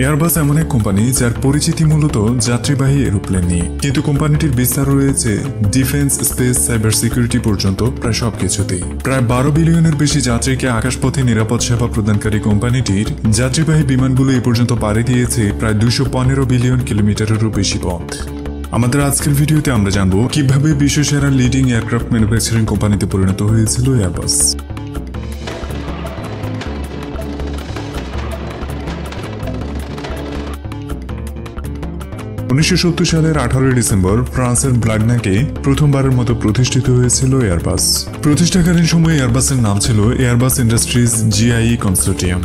Airbus এমন এক company যার পরিচিতি মূলত যাত্রীবাহী এরোপ্লেন নিয়ে, কিন্তু কোম্পানিটির বিস্তার রয়েছে ডিফেন্স, স্পেস, সাইবার সিকিউরিটি পর্যন্ত প্রায় সবকিছুতেই। প্রায় 12 বিলিয়নের বেশি যাত্রীকে আকাশপথে নিরাপদ সেবা প্রদানকারী কোম্পানিটির যাত্রীবাহী বিমানগুলো এ পর্যন্ত পাড়ি দিয়েছে প্রায় 215 বিলিয়ন কিলোমিটারেরও বেশি পথ। আমাদের আজকের ভিডিওতে আমরা জানবো কিভাবে বিশ্বসেরা লিডিং এয়ারক্রাফট ম্যানুফ্যাকচারিং কোম্পানিতে পরিণত হয়েছিল এয়ারবাস। 1970 সালের 18 ডিসেম্বর ফ্রান্সের ব্লাগনাকে প্রথমবারের মতো প্রতিষ্ঠিত হয়েছিল এয়ারবাস। প্রতিষ্ঠাকালীন সময়ে এয়ারবাসের নাম ছিল এয়ারবাস ইন্ডাস্ট্রিজ জিআইই কনসোর্টিয়াম।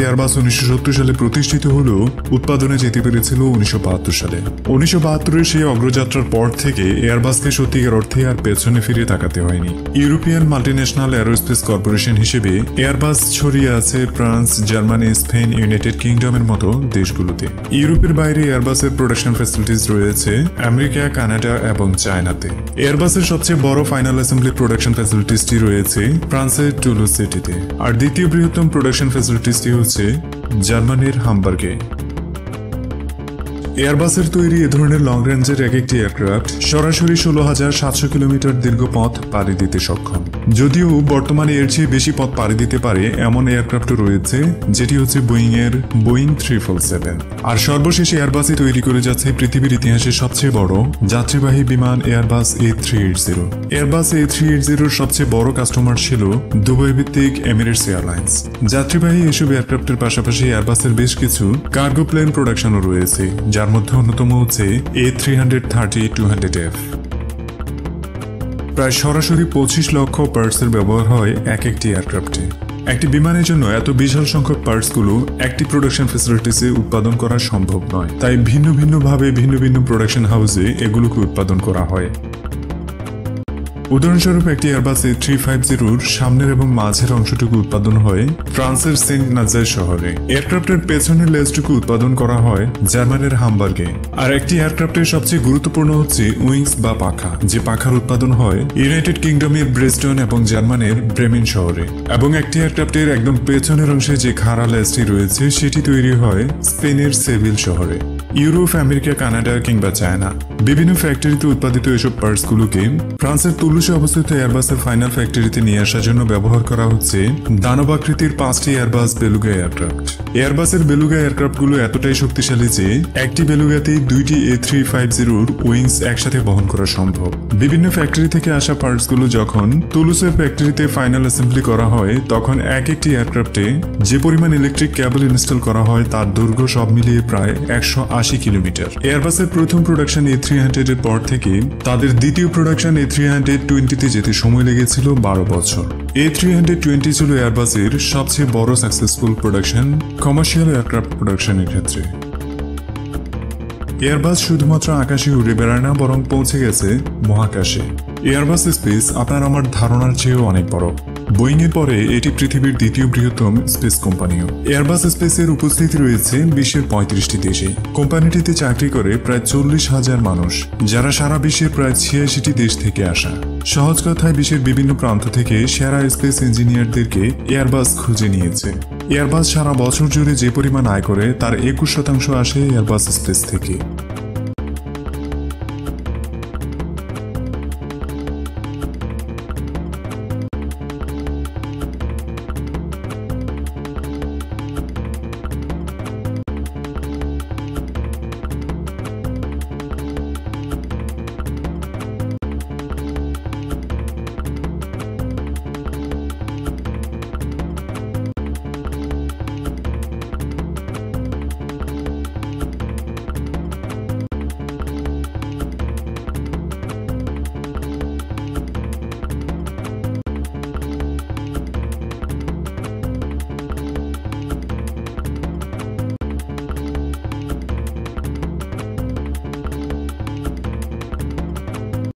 এয়ারবাস 1970 সালে প্রতিষ্ঠিত হলেও উৎপাদনে যেতে পেরেছিল 1972 সালে। 1972-এর সেই অগ্রযাত্রার পর থেকে এয়ারবাসকে সত্যিকার অর্থে আর পেছনে ফিরে তাকাতে হয়নি। ইউরোপিয়ান মাল্টিন্যাশনাল এরোস্পেস কর্পোরেশন হিসেবে এয়ারবাস ছড়িয়ে আছে ফ্রান্স, জার্মানি, স্পেন, ইউনাইটেড কিংডমের মতো দেশগুলোতে। ইউরোপের বাইরে এয়ারবাসের প্রোডাকশন ফ্যাসিলিটিস রয়েছে আমেরিকা, কানাডা এবং চায়নাতে। এয়ারবাসের সবচেয়ে বড় ফাইনাল অ্যাসেম্বলি প্রোডাকশন ফ্যাসিলিটিসটি রয়েছে ফ্রান্সের টুলুজ সিটিতে, আর দ্বিতীয় বৃহত্তম প্রোডাকশন ফ্যাসিলিটিসটি হচ্ছে জার্মানির হামবার্গে। এয়ারবাসের তৈরি এ ধরনের লং রেঞ্জের এক একটি এয়ারক্রাফট সরাসরি 16,700 কিলোমিটার দীর্ঘ পথ পাড়ি দিতে সক্ষম। যদিও বর্তমানে এর চেয়ে বেশি পথ পাড়ি দিতে পারে এমন এয়ারক্রাফটও রয়েছে, যেটি হচ্ছে বোয়িং 377। আর সর্বশেষ এয়ারবাসই তৈরি করে যাচ্ছে পৃথিবীর ইতিহাসে সবচেয়ে বড় যাত্রীবাহী বিমান এয়ারবাস A380। এয়ারবাস A380-র সবচেয়ে বড় কাস্টমার ছিল দুবাই ভিত্তিক এমিরেটস এয়ারলাইন্স। যাত্রীবাহী এসব এয়ারক্রাফটের পাশাপাশি এয়ারবাসের বেশ কিছু কার্গো প্লেন প্রোডাকশনও রয়েছে, যার মধ্যে অন্যতম হচ্ছে A330-200F। প্রায় সরাসরি 25 লক্ষ পার্টসের ব্যবহার হয় এক একটি এয়ারক্রাফটে। একটি বিমানের জন্য এত বিশাল সংখ্যক পার্টসগুলো একটি প্রোডাকশন ফ্যাসিলিটিসে উৎপাদন করা সম্ভব নয়, তাই ভিন্ন ভিন্ন প্রোডাকশন হাউসে এগুলোকে উৎপাদন করা হয়। উদাহরণস্বরূপ একটি এয়ারবাস A350-র সামনের এবং মাঝের অংশটুকু উৎপাদন হয় ফ্রান্সের সেন্ট নাজার শহরে। এয়ারক্রাফটের পেছনের লেজটুকু উৎপাদন করা হয় জার্মানির হামবার্গে। আর একটি এয়ারক্রাফটের সবচেয়ে গুরুত্বপূর্ণ হচ্ছে উইংস বা পাখা, যে পাখার উৎপাদন হয় ইউনাইটেড কিংডমের ব্রেস্টন এবং জার্মানির ব্রেমেন শহরে। এবং একটি এয়ারক্রাফটের একদম পেছনের অংশে যে খাড়া লেজটি রয়েছে সেটি তৈরি হয় স্পেনের সেভিল শহরে। ইউরোপ, আমেরিকা, কানাডা কিংবা চায়না বিভিন্ন ফ্যাক্টরিতে উৎপাদিত এসব পার্টসগুলোকে ফ্রান্সের তুলুসে অবস্থিত এয়ারবাসের ফাইনাল ফ্যাক্টরিতে নিয়ে আসার জন্য ব্যবহার করা হচ্ছে দানবাকৃতির 5টি এয়ারবাস বেলুগা এয়ারক্রাফট। এয়ারবাসের বেলুগা এয়ারক্রাফটগুলো এতটাই শক্তিশালী যে একটি বেলুগাতেই 2টি A350-র উইংস একসাথে বহন করা সম্ভব। বিভিন্ন ফ্যাক্টরি থেকে আসা পার্টসগুলো যখন তুলুসের ফ্যাক্টরিতে ফাইনাল অ্যাসেম্বলি করা হয়, তখন এক একটি এয়ারক্রাফটে যে পরিমাণ ইলেকট্রিক কেবল ইনস্টল করা হয় তার দৈর্ঘ্য সব মিলিয়ে প্রায় 180 কিলোমিটার। এয়ারবাসের প্রথম প্রোডাকশন A300-এর পর থেকে তাদের দ্বিতীয় প্রোডাকশন A320-তে যেতে সময় লেগেছিল 12 বছর। A320 ছিল এয়ারবাসের সবচেয়ে বড় সাকসেসফুল প্রোডাকশন কমার্শিয়াল এয়ারক্রাফট প্রোডাকশনের ক্ষেত্রে। এয়ারবাস শুধুমাত্র আকাশে উড়ে বেড়ায় না, বরং পৌঁছে গেছে মহাকাশে। এয়ারবাস স্পেস আপনার আমার ধারণার চেয়েও অনেক বড়। বোয়িং এর পরে এটি পৃথিবীর দ্বিতীয় বৃহত্তম স্পেস কোম্পানিও। এয়ারবাস স্পেসের উপস্থিতি রয়েছে বিশ্বের 35টি দেশে। কোম্পানিটিতে চাকরি করে প্রায় 40,000 মানুষ, যারা সারা বিশ্বের প্রায় 86টি দেশ থেকে আসা। সহজ কথায় বিশ্বের বিভিন্ন প্রান্ত থেকে সেরা স্পেস ইঞ্জিনিয়ারদেরকে এয়ারবাস খুঁজে নিয়েছে। এয়ারবাস সারা বছর জুড়ে যে পরিমাণ আয় করে তার 21% আসে এয়ারবাস স্পেস থেকে।